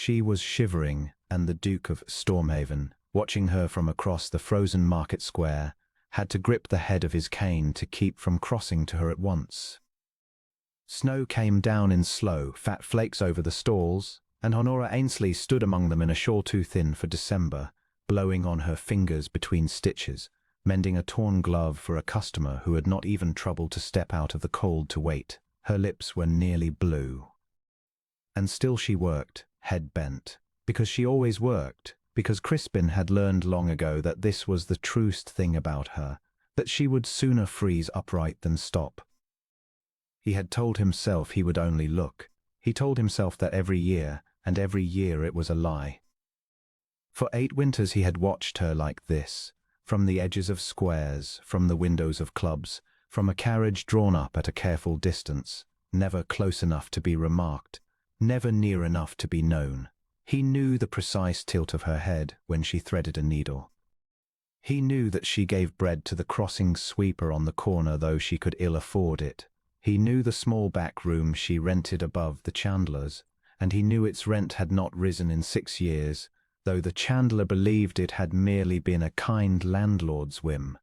She was Shivering, and the Duke of Stormhaven, watching her from across the frozen market square, had to grip the head of his cane to keep from crossing to her at once. Snow came down in slow, fat flakes over the stalls, and Honora Ainsley stood among them in a shawl too thin for December, blowing on her fingers between stitches, mending a torn glove for a customer who had not even troubled to step out of the cold to wait. Her lips were nearly blue. And still she worked, head bent, because she always worked, because Crispin had learned long ago that this was the truest thing about her, that she would sooner freeze upright than stop. He had told himself he would only look. He told himself that every year, and every year it was a lie. For 8 winters he had watched her like this, from the edges of squares, from the windows of clubs, from a carriage drawn up at a careful distance, never close enough to be remarked, never near enough to be known. He knew the precise tilt of her head when she threaded a needle. He knew that she gave bread to the crossing sweeper on the corner, though she could ill afford it. He knew the small back room she rented above the chandler's, and he knew its rent had not risen in 6 years, though the chandler believed it had merely been a kind landlord's whim.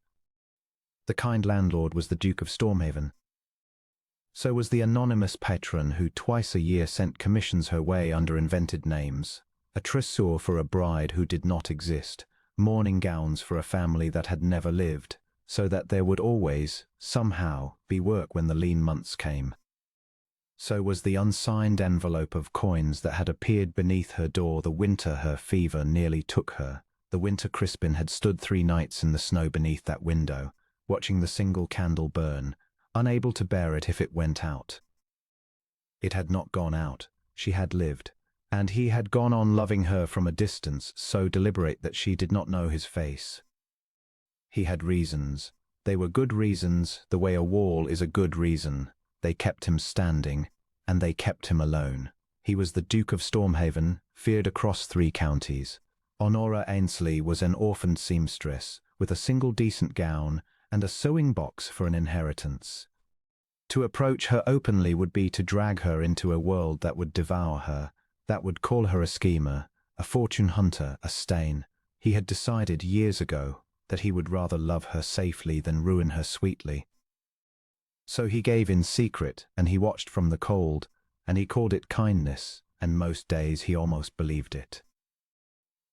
The kind landlord was the Duke of Stormhaven. So was the anonymous patron who twice a year sent commissions her way under invented names, a trousseau for a bride who did not exist, mourning gowns for a family that had never lived, so that there would always, somehow, be work when the lean months came. So was the unsigned envelope of coins that had appeared beneath her door the winter her fever nearly took her, the winter Crispin had stood 3 nights in the snow beneath that window, watching the single candle burn, unable to bear it if it went out. It had not gone out, she had lived, and he had gone on loving her from a distance so deliberate that she did not know his face. He had reasons. They were good reasons, the way a wall is a good reason. They kept him standing, and they kept him alone. He was the Duke of Stormhaven, feared across 3 counties. Honora Ainsley was an orphaned seamstress, with a single decent gown, and a sewing box for an inheritance. To approach her openly would be to drag her into a world that would devour her, that would call her a schemer, a fortune hunter, a stain. He had decided years ago that he would rather love her safely than ruin her sweetly. So he gave in secret, and he watched from the cold, and he called it kindness, and most days he almost believed it.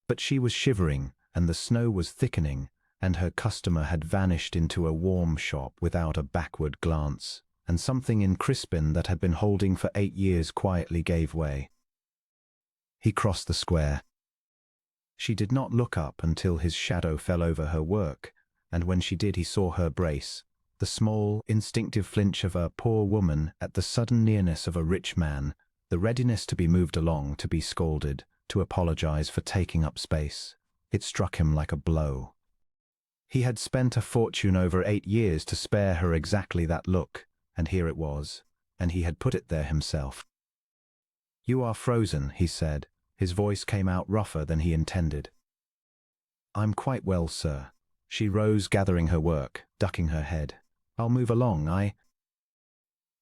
But she was shivering, and the snow was thickening, and her customer had vanished into a warm shop without a backward glance, and something in Crispin that had been holding for 8 years quietly gave way. He crossed the square. She did not look up until his shadow fell over her work, and when she did he saw her brace, the small, instinctive flinch of a poor woman at the sudden nearness of a rich man, the readiness to be moved along, to be scolded, to apologize for taking up space. It struck him like a blow. He had spent a fortune over 8 years to spare her exactly that look, and here it was, and he had put it there himself. "You are frozen," he said. His voice came out rougher than he intended. "I'm quite well, sir." She rose, gathering her work, ducking her head. "I'll move along,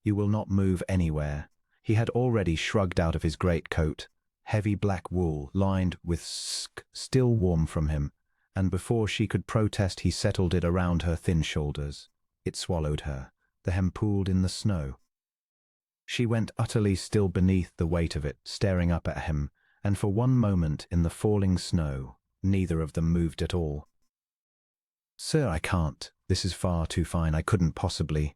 You will not move anywhere." He had already shrugged out of his greatcoat, heavy black wool, lined with still warm from him, and before she could protest he settled it around her thin shoulders. It swallowed her. The hem pooled in the snow. She went utterly still beneath the weight of it, staring up at him, and for one moment in the falling snow, neither of them moved at all. "Sir, I can't. This is far too fine. I couldn't possibly."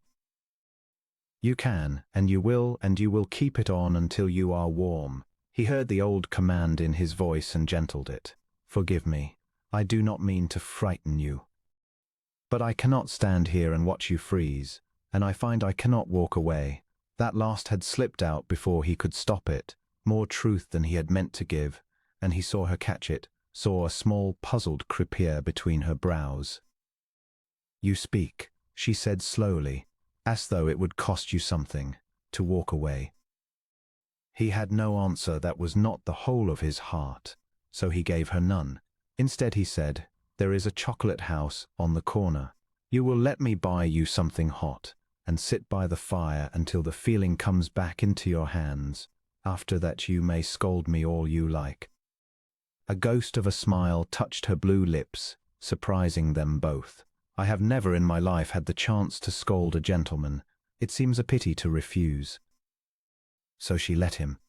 "You can, and you will keep it on until you are warm." He heard the old command in his voice and gentled it. "Forgive me. I do not mean to frighten you. But I cannot stand here and watch you freeze, and I find I cannot walk away." That last had slipped out before he could stop it, more truth than he had meant to give, and he saw her catch it, saw a small puzzled croupier between her brows. "You speak," she said slowly, as though it would cost you something, to walk away. He had no answer that was not the whole of his heart, so he gave her none. Instead he said, "There is a chocolate house on the corner. You will let me buy you something hot, and sit by the fire until the feeling comes back into your hands. After that you may scold me all you like." A ghost of a smile touched her blue lips, surprising them both. "I have never in my life had the chance to scold a gentleman. It seems a pity to refuse." So she let him.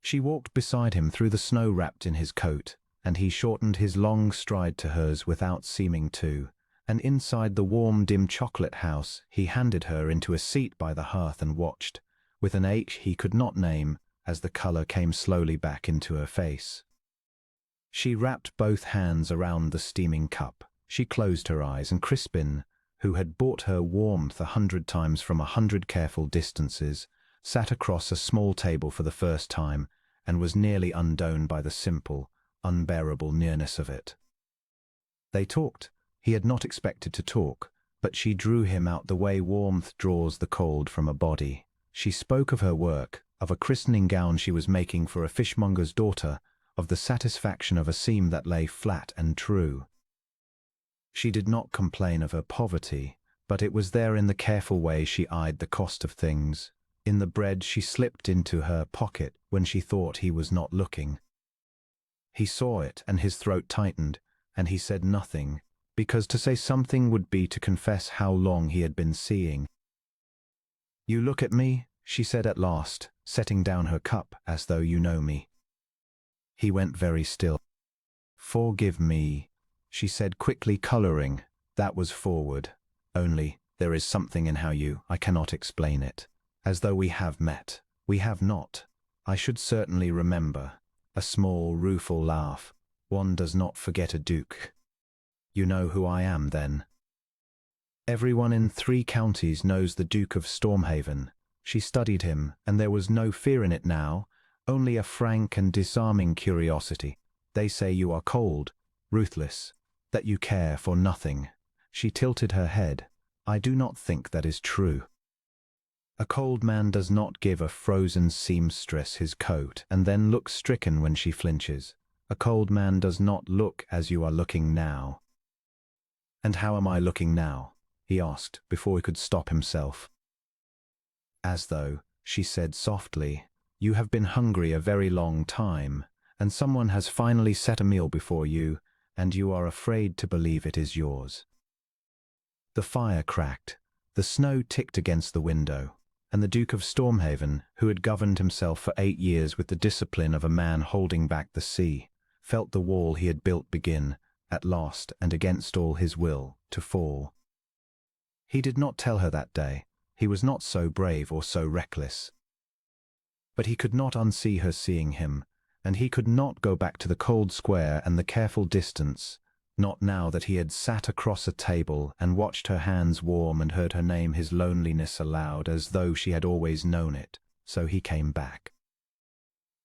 She walked beside him through the snow wrapped in his coat, and he shortened his long stride to hers without seeming to, and inside the warm, dim chocolate house he handed her into a seat by the hearth and watched, with an ache he could not name, as the color came slowly back into her face. She wrapped both hands around the steaming cup. She closed her eyes, and Crispin, who had brought her warmth 100 times from 100 careful distances, sat across a small table for the first time and was nearly undone by the simple, unbearable nearness of it. They talked. He had not expected to talk, but she drew him out the way warmth draws the cold from a body. She spoke of her work, of a christening gown she was making for a fishmonger's daughter, of the satisfaction of a seam that lay flat and true. She did not complain of her poverty, but it was there in the careful way she eyed the cost of things, in the bread she slipped into her pocket when she thought he was not looking. He saw it, and his throat tightened, and he said nothing, because to say something would be to confess how long he had been seeing. "You look at me," she said at last, setting down her cup, "as though you know me." He went very still. "Forgive me," she said quickly, coloring. "That was forward. Only, there is something in how I cannot explain it. As though we have met. We have not. I should certainly remember." A small, rueful laugh. "One does not forget a duke. You know who I am, then?" "Everyone in 3 counties knows the Duke of Stormhaven." She studied him, and there was no fear in it now, only a frank and disarming curiosity. "They say you are cold, ruthless, that you care for nothing." She tilted her head. "I do not think that is true. A cold man does not give a frozen seamstress his coat and then look stricken when she flinches. A cold man does not look as you are looking now." "And how am I looking now?" he asked, before he could stop himself. "As though," she said softly, "you have been hungry a very long time, and someone has finally set a meal before you, and you are afraid to believe it is yours." The fire cracked, the snow ticked against the window, and the Duke of Stormhaven, who had governed himself for 8 years with the discipline of a man holding back the sea, felt the wall he had built begin, at last and against all his will, to fall. He did not tell her that day. He was not so brave or so reckless. But he could not unsee her seeing him, and he could not go back to the cold square and the careful distance, not now that he had sat across a table and watched her hands warm and heard her name his loneliness aloud as though she had always known it. So he came back.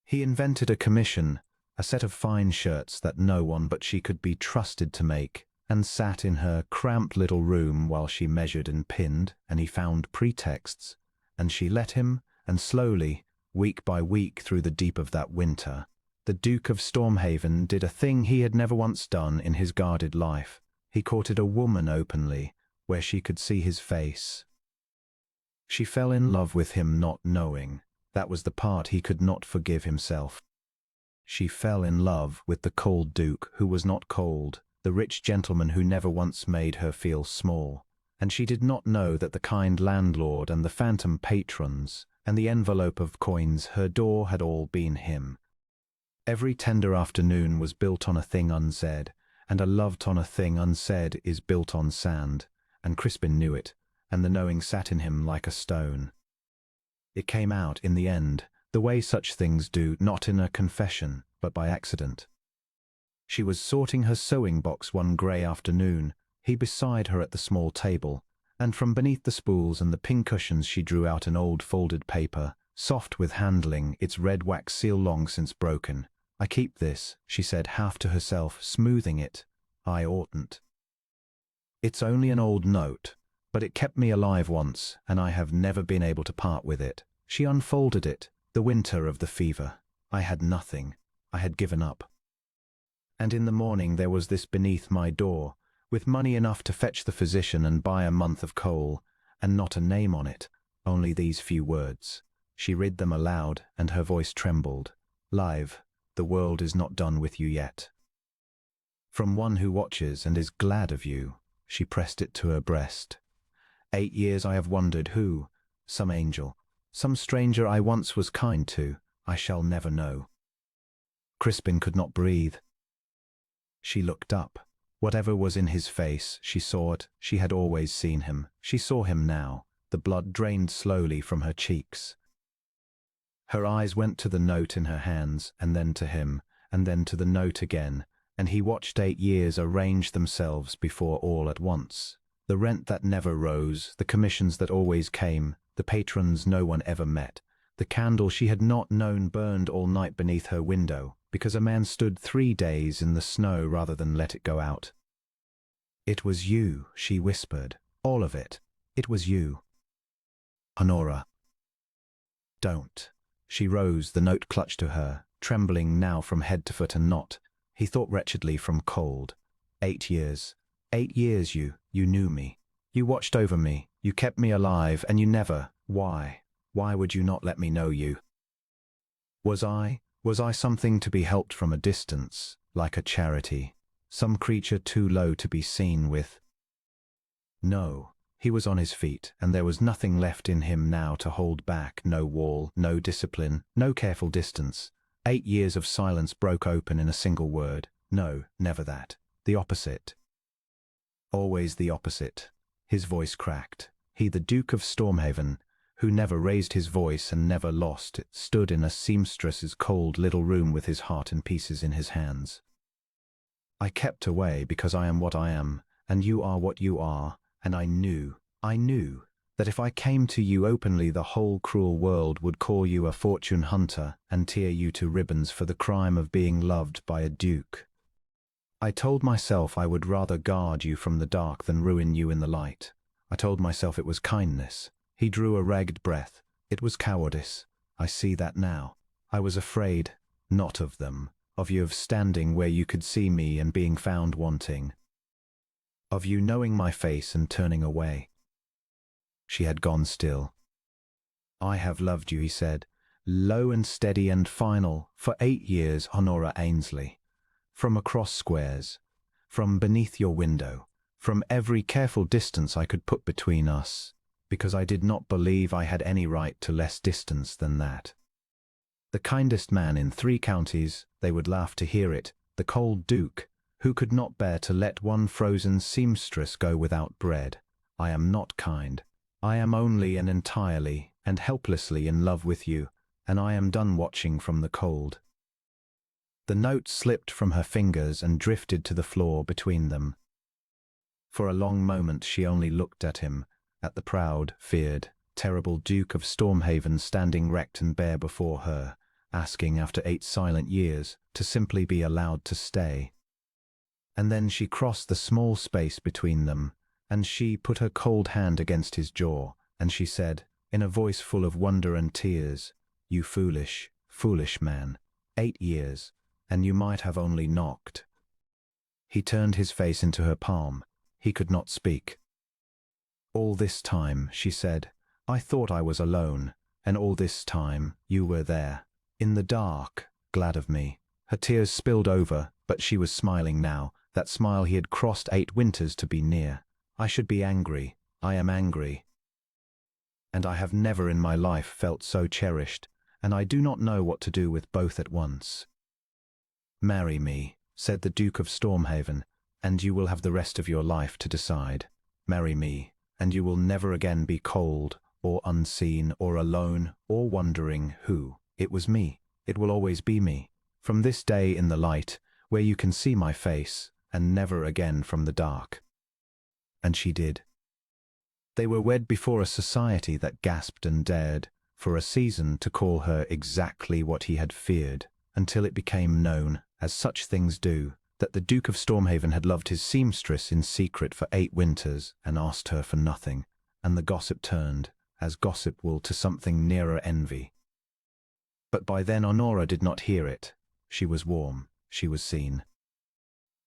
He invented a commission, a set of fine shirts that no one but she could be trusted to make, and sat in her cramped little room while she measured and pinned, and he found pretexts, and she let him, and slowly, week by week through the deep of that winter, the Duke of Stormhaven did a thing he had never once done in his guarded life. He courted a woman openly, where she could see his face. She fell in love with him not knowing. That was the part he could not forgive himself. She fell in love with the cold Duke who was not cold, the rich gentleman who never once made her feel small. And she did not know that the kind landlord and the phantom patrons and the envelope of coins her door had all been him. Every tender afternoon was built on a thing unsaid, and a loved on a thing unsaid is built on sand, and Crispin knew it, and the knowing sat in him like a stone. It came out in the end, the way such things do, not in a confession, but by accident. She was sorting her sewing box one grey afternoon, he beside her at the small table, and from beneath the spools and the pincushions she drew out an old folded paper, soft with handling, its red wax seal long since broken. "I keep this," she said half to herself, smoothing it. "I oughtn't. It's only an old note, but it kept me alive once, and I have never been able to part with it." She unfolded it, the winter of the fever. "I had nothing. I had given up. And in the morning there was this beneath my door, with money enough to fetch the physician and buy a month of coal, and not a name on it, only these few words: She read them aloud, and her voice trembled. Live, the world is not done with you yet. From one who watches and is glad of you. She pressed it to her breast. 8 years I have wondered who, some angel, some stranger I once was kind to, I shall never know. Crispin could not breathe. She looked up. Whatever was in his face, she saw it. She had always seen him. She saw him now. The blood drained slowly from her cheeks. Her eyes went to the note in her hands, and then to him, and then to the note again, and he watched 8 years arrange themselves before all at once. The rent that never rose, the commissions that always came, the patrons no one ever met. The candle she had not known burned all night beneath her window, because a man stood 3 days in the snow rather than let it go out. It was you, she whispered. All of it. It was you. Honora. Don't. She rose, the note clutched to her, trembling now from head to foot and not, he thought wretchedly, from cold. 8 years. 8 years you knew me. You watched over me, you kept me alive, and you never, why would you not let me know you? Was I something to be helped from a distance, like a charity, some creature too low to be seen with? No. He was on his feet, and there was nothing left in him now to hold back, no wall, no discipline, no careful distance. 8 years of silence broke open in a single word. No, never that. The opposite. Always the opposite. His voice cracked. He, the Duke of Stormhaven, who never raised his voice and never lost it, stood in a seamstress's cold little room with his heart in pieces in his hands. I kept away because I am what I am, and you are what you are, and I knew that if I came to you openly, the whole cruel world would call you a fortune hunter and tear you to ribbons for the crime of being loved by a duke. I told myself I would rather guard you from the dark than ruin you in the light. I told myself it was kindness. He drew a ragged breath. It was cowardice. I see that now. I was afraid, not of them, of you, of standing where you could see me and being found wanting. Of you knowing my face and turning away. She had gone still. I have loved you, he said, low and steady and final, for 8 years, Honora Ainsley. From across squares, from beneath your window, from every careful distance I could put between us, because I did not believe I had any right to less distance than that. The kindest man in 3 counties, they would laugh to hear it, the cold duke, who could not bear to let one frozen seamstress go without bread. I am not kind. I am only and entirely and helplessly in love with you, and I am done watching from the cold. The note slipped from her fingers and drifted to the floor between them. For a long moment she only looked at him, at the proud, feared, terrible Duke of Stormhaven standing wrecked and bare before her, asking after 8 silent years to simply be allowed to stay. And then she crossed the small space between them, and she put her cold hand against his jaw, and she said, in a voice full of wonder and tears, "You foolish, foolish man. 8 years, and you might have only knocked." He turned his face into her palm. He could not speak. "All this time," she said, "I thought I was alone, and all this time you were there, in the dark, glad of me." Her tears spilled over, but she was smiling now, that smile he had crossed 8 winters to be near. "I should be angry. I am angry. And I have never in my life felt so cherished, and I do not know what to do with both at once." "Marry me," said the Duke of Stormhaven, "and you will have the rest of your life to decide. Marry me, and you will never again be cold, or unseen, or alone, or wondering who. It was me. It will always be me. From this day in the light, where you can see my face, and never again from the dark." And she did. They were wed before a society that gasped and dared, for a season, to call her exactly what he had feared, until it became known, as such things do, that the Duke of Stormhaven had loved his seamstress in secret for 8 winters and asked her for nothing, and the gossip turned, as gossip will, to something nearer envy. But by then Honora did not hear it. She was warm, she was seen.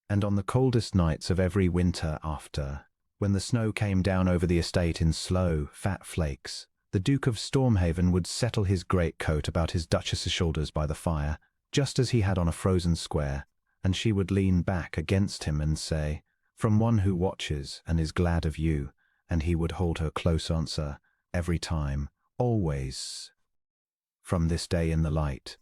And on the coldest nights of every winter after, when the snow came down over the estate in slow, fat flakes, The Duke of Stormhaven would settle his greatcoat about his Duchess's shoulders by the fire, just as he had on a frozen square, and she would lean back against him and say, "From one who watches and is glad of you," and he would hold her close answer, "Every time, always." From this day in the light,